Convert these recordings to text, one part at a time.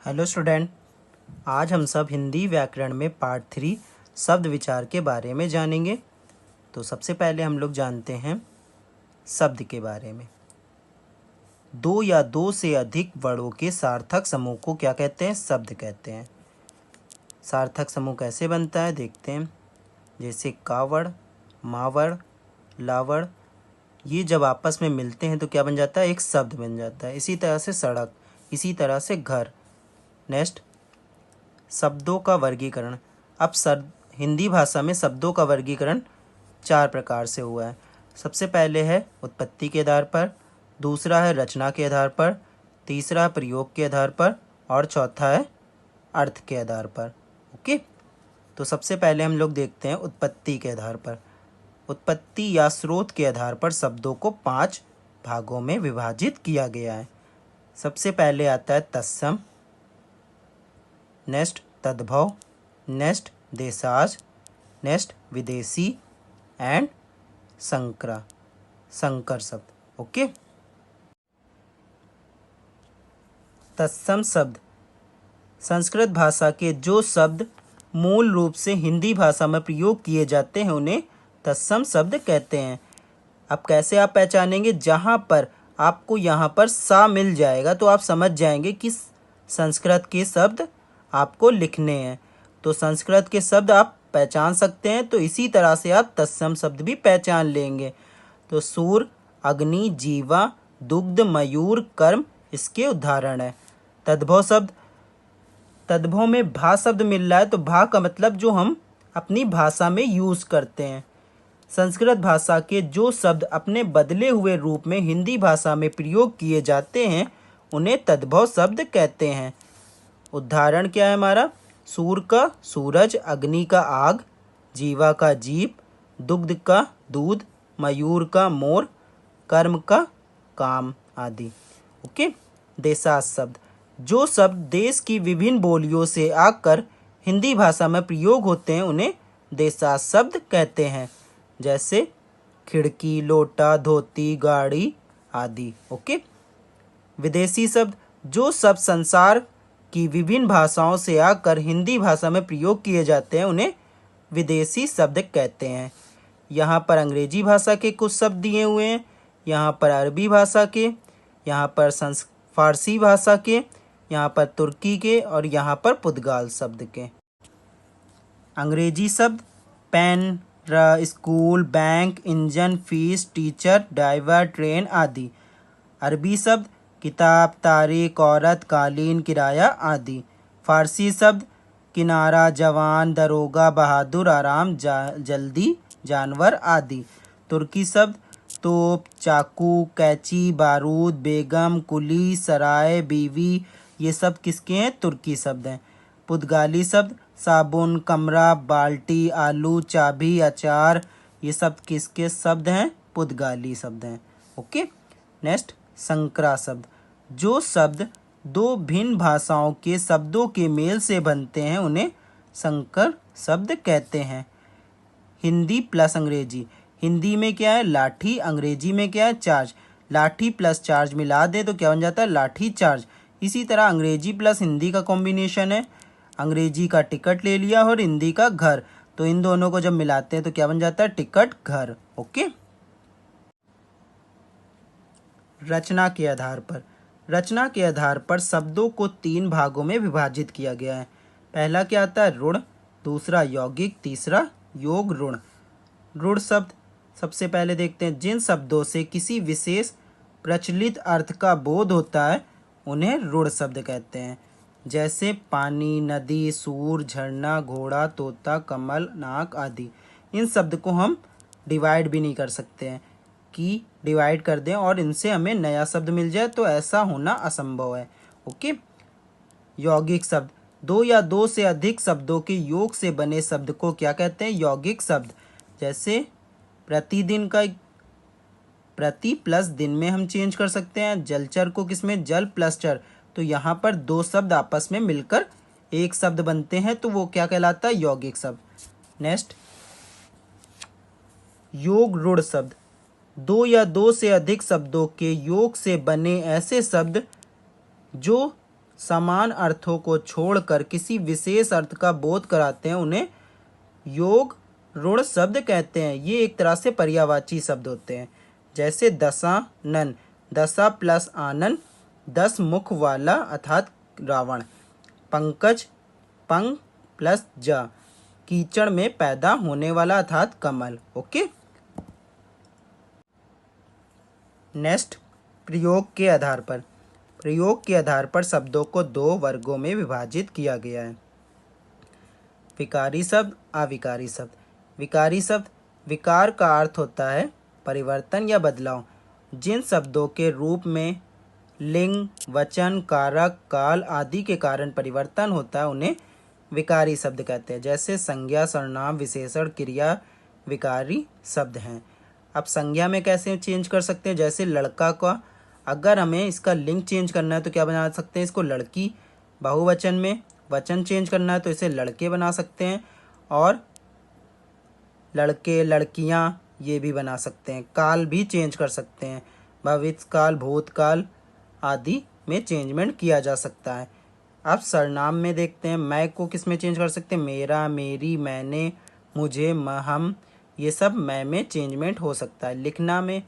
Hello student. आज हम सब हिंदी व्याकरण में पार्ट 3 शब्द विचार के बारे में जानेंगे। तो सबसे पहले हम लोग जानते हैं शब्द के बारे में। दो या दो से अधिक वर्णों के सार्थक समूह को क्या कहते हैं? शब्द कहते हैं। सार्थक समूह कैसे बनता है देखते हैं। जैसे कावड़, मावड़, लावड़, ये जब आपस में मिलते हैं तो क्या बन जाता है? एक शब्द बन जाता है। इसी तरह से सड़क, इसी तरह से घर। नेक्स्ट, शब्दों का वर्गीकरण। अब हिंदी भाषा में शब्दों का वर्गीकरण 4 प्रकार से हुआ है। सबसे पहले है उत्पत्ति के आधार पर, दूसरा है रचना के आधार पर, तीसरा है प्रयोग के आधार पर और चौथा है अर्थ के आधार पर। ओके, तो सबसे पहले हम लोग देखते हैं उत्पत्ति के आधार पर। उत्पत्ति या स्रोत के आधार पर शब्दों को 5 भागों में विभाजित किया गया है। सबसे पहले आता है तत्सम, नेक्स्ट तद्भव, नेक्स्ट देशाज, नेक्स्ट विदेशी एंड संकर शब्द। ओके, तत्सम शब्द संस्कृत भाषा के जो शब्द मूल रूप से हिंदी भाषा में प्रयोग किए जाते हैं उन्हें तत्सम शब्द कहते हैं। अब कैसे आप पहचानेंगे? जहाँ पर आपको यहाँ पर सा मिल जाएगा तो आप समझ जाएंगे कि संस्कृत के शब्द आपको लिखने हैं। तो संस्कृत के शब्द आप पहचान सकते हैं, तो इसी तरह से आप तत्सम शब्द भी पहचान लेंगे। तो सूर, अग्नि, जीवा, दुग्ध, मयूर, कर्म इसके उदाहरण है। तद्भव शब्द, तद्भव में भा शब्द मिल रहा है, तो भा का मतलब जो हम अपनी भाषा में यूज़ करते हैं। संस्कृत भाषा के जो शब्द अपने बदले हुए रूप में हिंदी भाषा में प्रयोग किए जाते हैं उन्हें तद्भव शब्द कहते हैं। उदाहरण क्या है हमारा? सूर का सूरज, अग्नि का आग, जीवा का जीव, दुग्ध का दूध, मयूर का मोर, कर्म का काम आदि। ओके, देशाज शब्द, जो शब्द देश की विभिन्न बोलियों से आकर हिंदी भाषा में प्रयोग होते हैं उन्हें देशाज शब्द कहते हैं। जैसे खिड़की, लोटा, धोती, गाड़ी आदि। ओके, विदेशी शब्द, जो शब्द संसार की विभिन्न भाषाओं से आकर हिंदी भाषा में प्रयोग किए जाते हैं उन्हें विदेशी शब्द कहते हैं। यहाँ पर अंग्रेजी भाषा के कुछ शब्द दिए हुए हैं, यहाँ पर अरबी भाषा के, यहाँ पर फारसी भाषा के, यहाँ पर तुर्की के और यहाँ पर पुर्तगाल शब्द के। अंग्रेजी शब्द pen, school, bank, engine, fees, teacher, driver, train आदि। अरबी शब्द किताब, तारीख, औरत, कालीन, किराया आदि। फारसी शब्द किनारा, जवान, दरोगा, बहादुर, आराम, जल्दी, जानवर आदि। तुर्की शब्द तोप, चाकू, कैंची, बारूद, बेगम, कुली, सराय, बीवी, ये सब किसके हैं? तुर्की शब्द हैं। पुर्तगाली शब्द साबुन, कमरा, बाल्टी, आलू, चाबी, अचार, ये सब किसके शब्द हैं? पुर्तगाली शब्द हैं। ओके, नेक्स्ट संकरा शब्द, जो शब्द दो भिन्न भाषाओं के शब्दों के मेल से बनते हैं उन्हें संकर शब्द कहते हैं। हिंदी प्लस अंग्रेजी, हिंदी में क्या है? लाठी, अंग्रेजी में क्या है? चार्ज। लाठी प्लस चार्ज मिला दे तो क्या बन जाता है? लाठी चार्ज। इसी तरह अंग्रेजी प्लस हिंदी का कॉम्बिनेशन है। अंग्रेजी का टिकट ले लिया और हिंदी का घर, तो इन दोनों को जब मिलाते हैं तो क्या बन जाता है? टिकट, घर। ओके, रचना के आधार पर, रचना के आधार पर शब्दों को 3 भागों में विभाजित किया गया है। पहला क्या आता है? ऋण, दूसरा यौगिक, तीसरा योग ऋण। ऋण शब्द सबसे पहले देखते हैं। जिन शब्दों से किसी विशेष प्रचलित अर्थ का बोध होता है उन्हें ऋण शब्द कहते हैं। जैसे पानी, नदी, सूर, झरना, घोड़ा, तोता, कमल, नाक आदि। इन शब्द को हम डिवाइड भी नहीं कर सकते हैं कि डिवाइड कर दें और इनसे हमें नया शब्द मिल जाए, तो ऐसा होना असंभव है। ओके, यौगिक शब्द, दो या दो से अधिक शब्दों के योग से बने शब्द को क्या कहते हैं? यौगिक शब्द। जैसे प्रतिदिन का प्रति प्लस दिन में हम चेंज कर सकते हैं। जलचर को किसमें? जल प्लस चर। तो यहाँ पर 2 शब्द आपस में मिलकर एक शब्द बनते हैं, तो वो क्या कहलाता है? यौगिक शब्द। नेक्स्ट, योग ऋण शब्द, 2 या 2 से अधिक शब्दों के योग से बने ऐसे शब्द जो समान अर्थों को छोड़कर किसी विशेष अर्थ का बोध कराते हैं उन्हें योग ऋण शब्द कहते हैं। ये एक तरह से पर्यायवाची शब्द होते हैं। जैसे दशानन, दशा प्लस आनन, 10 मुख वाला अर्थात रावण। पंकज, पंग प्लस जा, कीचड़ में पैदा होने वाला अर्थात कमल। ओके। नेक्स्ट, प्रयोग के आधार पर। प्रयोग के आधार पर शब्दों को 2 वर्गों में विभाजित किया गया है। विकारी शब्द, अविकारी शब्द। विकारी शब्द, विकार का अर्थ होता है परिवर्तन या बदलाव। जिन शब्दों के रूप में लिंग, वचन, कारक, काल आदि के कारण परिवर्तन होता है उन्हें विकारी शब्द कहते हैं। जैसे संज्ञा, सर्वनाम, विशेषण, क्रिया विकारी शब्द हैं। अब संज्ञा में कैसे चेंज कर सकते हैं? जैसे लड़का का, अगर हमें इसका लिंग चेंज करना है तो क्या बना सकते हैं? इसको लड़की। बहुवचन में वचन चेंज करना है तो इसे लड़के बना सकते हैं, और लड़के, लड़कियां ये भी बना सकते हैं। काल भी चेंज कर सकते हैं, भविष्यकाल, भूतकाल आदि में चेंजमेंट किया जा सकता है। अब सर्वनाम में देखते हैं, मैं को किस में चेंज कर सकते हैं? मेरा, मेरी, मैंने, मुझे, हम, ये सब मैं में चेंजमेंट हो सकता है। लिखना में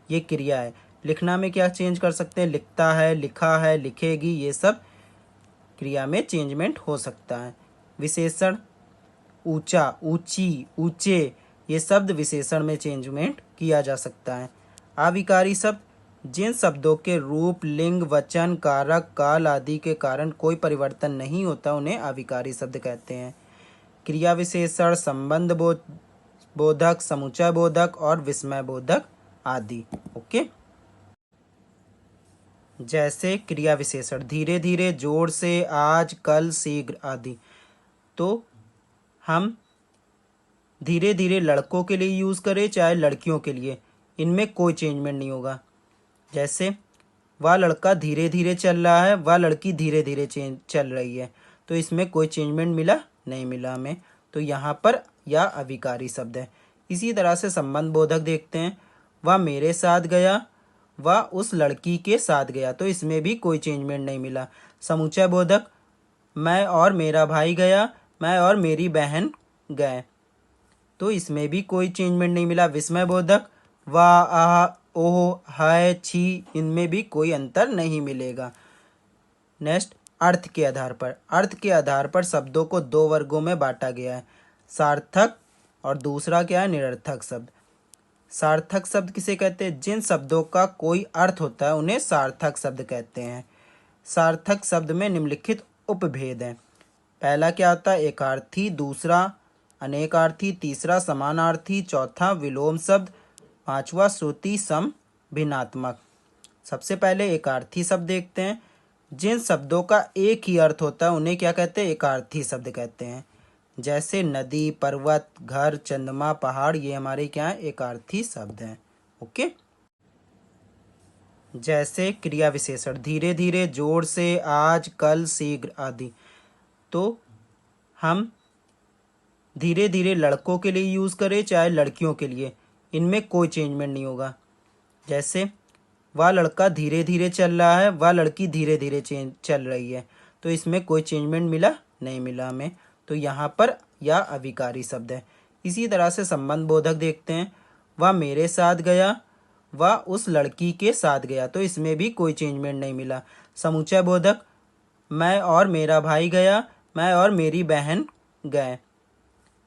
ये क्रिया है, लिखना में क्या चेंज कर सकते हैं? लिखता है, लिखा है, लिखेगी, ये सब क्रिया में चेंजमेंट हो सकता है। विशेषण, ऊंचा, ऊंची, ऊंचे, ये शब्द विशेषण में चेंजमेंट किया जा सकता है। अविकारी शब्द, जिन शब्दों के रूप, लिंग, वचन, कारक, काल आदि के कारण कोई परिवर्तन नहीं होता उन्हें अविकारी शब्द कहते हैं। क्रिया विशेषण, संबंध बोधक, समुच्चय बोधक और विस्मय बोधक आदि। ओके। जैसे क्रिया विशेषण, धीरे धीरे, जोर से, आज, कल, शीघ्र आदि। तो हम धीरे धीरे लड़कों के लिए यूज़ करें चाहे लड़कियों के लिए, इनमें कोई चेंजमेंट नहीं होगा। जैसे वह लड़का धीरे धीरे चल रहा है, वह लड़की धीरे धीरे चल रही है, तो इसमें कोई चेंजमेंट मिला नहीं मिला हमें, तो यहाँ पर यह अविकारी शब्द है। इसी तरह से संबंध बोधक देखते हैं, वह मेरे साथ गया, वह उस लड़की के साथ गया, तो इसमें भी कोई चेंजमेंट नहीं मिला। समुच्चय बोधक, मैं और मेरा भाई गया, मैं और मेरी बहन गए, तो इसमें भी कोई चेंजमेंट नहीं मिला। विस्मय बोधक, वाह, आह, ओह, हाय, छी, इनमें भी कोई अंतर नहीं मिलेगा। नेक्स्ट, अर्थ के आधार पर। अर्थ के आधार पर शब्दों को 2 वर्गों में बांटा गया है, सार्थक और दूसरा क्या है? निरर्थक शब्द। सार्थक शब्द किसे कहते हैं? जिन शब्दों का कोई अर्थ होता है उन्हें सार्थक शब्द कहते हैं। सार्थक शब्द में निम्नलिखित उपभेद हैं। पहला क्या होता है? एकार्थी, दूसरा अनेकार्थी, तीसरा समानार्थी, चौथा विलोम शब्द, पांचवा श्रुति सम भिन्नात्मक। सबसे पहले एकार्थी शब्द देखते हैं। जिन शब्दों का एक ही अर्थ होता है उन्हें क्या कहते हैं? एकार्थी शब्द कहते हैं। जैसे नदी, पर्वत, घर, चंद्रमा, पहाड़, ये हमारे क्या है? एकार्थी शब्द हैं। ओके। जैसे क्रिया विशेषण, धीरे धीरे, जोर से, आज, कल, शीघ्र आदि। तो हम धीरे धीरे लड़कों के लिए यूज़ करें चाहे लड़कियों के लिए, इनमें कोई चेंजमेंट नहीं होगा। जैसे वह लड़का धीरे धीरे चल रहा है, वह लड़की धीरे धीरे चल रही है, तो इसमें कोई चेंजमेंट मिला नहीं मिला हमें, तो यहाँ पर यह अविकारी शब्द है। इसी तरह से संबंध बोधक देखते हैं, वह मेरे साथ गया, वह उस लड़की के साथ गया, तो इसमें भी कोई चेंजमेंट नहीं मिला। समुच्चय बोधक, मैं और मेरा भाई गया, मैं और मेरी बहन गए,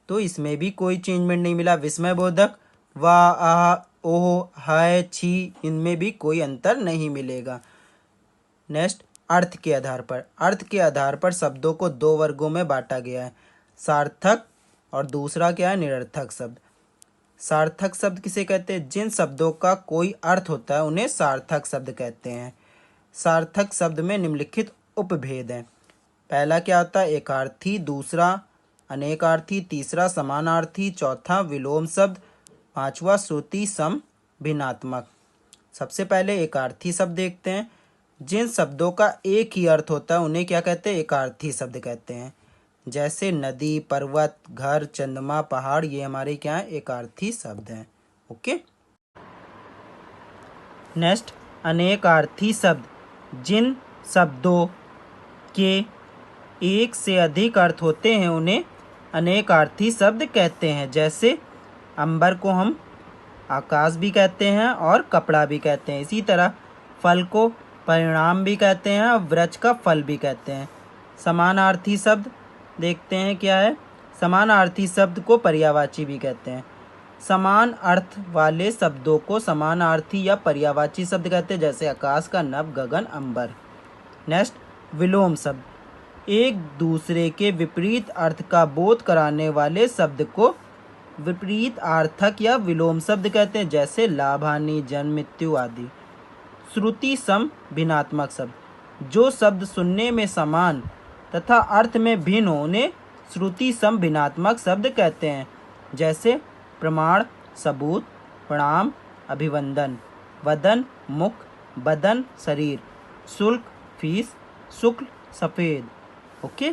तो इसमें भी कोई चेंजमेंट नहीं मिला। विस्मय बोधक, वाह, आह, ओह, हाय, छी, इनमें भी कोई अंतर नहीं मिलेगा। नेक्स्ट, अर्थ के आधार पर। अर्थ के आधार पर शब्दों को 2 वर्गों में बांटा गया है, सार्थक और दूसरा क्या है? निरर्थक शब्द। सार्थक शब्द किसे कहते हैं? जिन शब्दों का कोई अर्थ होता है उन्हें सार्थक शब्द कहते हैं। सार्थक शब्द में निम्नलिखित उपभेद हैं। पहला क्या होता है? एकार्थी, दूसरा अनेकार्थी, तीसरा समानार्थी, चौथा विलोम शब्द, पांचवा श्रुति सम भिन्नात्मक। सबसे पहले एकार्थी शब्द देखते हैं। जिन शब्दों का एक ही अर्थ होता है उन्हें क्या कहते हैं? एकार्थी शब्द कहते हैं। जैसे नदी, पर्वत, घर, चंद्रमा, पहाड़, ये हमारे क्या है? एकार्थी शब्द हैं। ओके। नेक्स्ट, अनेकार्थी शब्द, जिन शब्दों के एक से अधिक अर्थ होते हैं उन्हें अनेकार्थी शब्द कहते हैं। जैसे अंबर को हम आकाश भी कहते हैं और कपड़ा भी कहते हैं। इसी तरह फल को परिणाम भी कहते हैं और वृक्ष का फल भी कहते हैं। समानार्थी शब्द देखते हैं क्या है। समानार्थी शब्द को पर्यायवाची भी कहते हैं। समान अर्थ वाले शब्दों को समानार्थी या पर्यायवाची शब्द कहते हैं। जैसे आकाश का नभ, गगन, अंबर। नेक्स्ट, विलोम शब्द। एक दूसरे के विपरीत अर्थ का बोध कराने वाले शब्द को विपरीत अर्थक या विलोम शब्द कहते हैं। जैसे लाभ, हानि, जन्म, मृत्यु आदि। श्रुति सम भिन्नात्मक शब्द। जो शब्द सुनने में समान तथा अर्थ में भिन्न हो उन्हें श्रुति सम भिन्नात्मक शब्द कहते हैं। जैसे प्रमाण, सबूत, प्रणाम, अभिवंदन। वदन, मुख, बदन, शरीर। शुल्क, फीस, शुक्ल, सफ़ेद। ओके।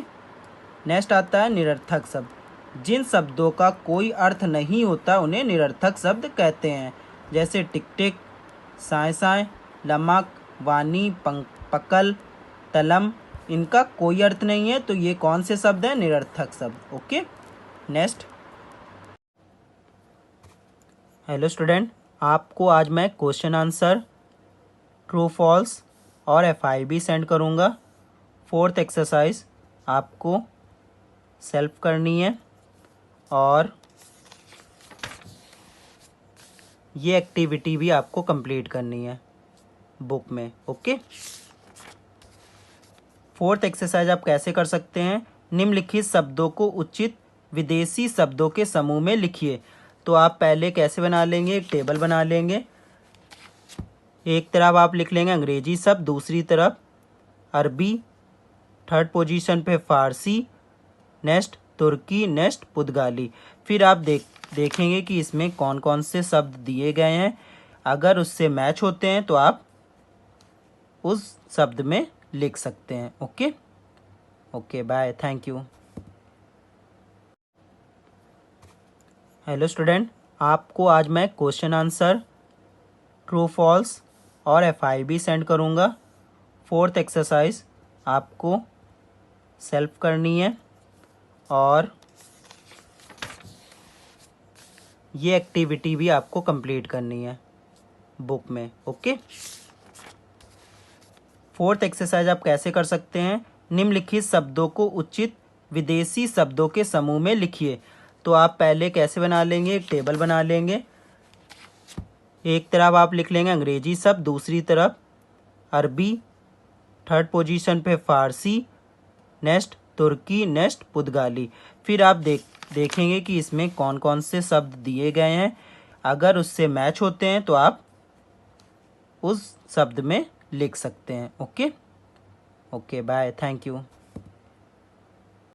नेक्स्ट आता है निरर्थक शब्द। जिन शब्दों का कोई अर्थ नहीं होता उन्हें निरर्थक शब्द कहते हैं। जैसे टिक टिक, साए साए, लमक, वानी, पकल, तलम। इनका कोई अर्थ नहीं है तो ये कौन से शब्द हैं? निरर्थक शब्द। ओके। नेक्स्ट, हेलो स्टूडेंट, आपको आज मैं क्वेश्चन आंसर, ट्रू फॉल्स और FIB सेंड करूँगा। 4th एक्सरसाइज आपको सेल्फ करनी है और ये एक्टिविटी भी आपको कंप्लीट करनी है बुक में। ओके। 4th एक्सरसाइज आप कैसे कर सकते हैं? निम्नलिखित शब्दों को उचित विदेशी शब्दों के समूह में लिखिए। तो आप पहले कैसे बना लेंगे? एक टेबल बना लेंगे। एक तरफ आप लिख लेंगे अंग्रेजी शब्द, दूसरी तरफ अरबी, थर्ड पोजीशन पे फारसी, नेक्स्ट तुर्की, नेक्स्ट पुर्तगाली। फिर आप देखेंगे कि इसमें कौन कौन से शब्द दिए गए हैं। अगर उससे मैच होते हैं तो आप उस शब्द में लिख सकते हैं। Okay okay, bye, thank you. Hello student, आपको आज मैं क्वेश्चन आंसर, ट्रू फॉल्स और FIB सेंड करूँगा। 4th एक्सरसाइज आपको सेल्फ करनी है और ये एक्टिविटी भी आपको कंप्लीट करनी है बुक में। ओके। 4th एक्सरसाइज आप कैसे कर सकते हैं? निम्नलिखित शब्दों को उचित विदेशी शब्दों के समूह में लिखिए। तो आप पहले कैसे बना लेंगे? एक टेबल बना लेंगे। एक तरफ आप लिख लेंगे अंग्रेजी शब्द, दूसरी तरफ अरबी, थर्ड पोजीशन पे फारसी, नेक्स्ट तुर्की, नेक्स्ट पुर्तगाली। फिर आप देखेंगे कि इसमें कौन कौन से शब्द दिए गए हैं। अगर उससे मैच होते हैं तो आप उस शब्द में लिख सकते हैं। Okay okay, bye, thank you.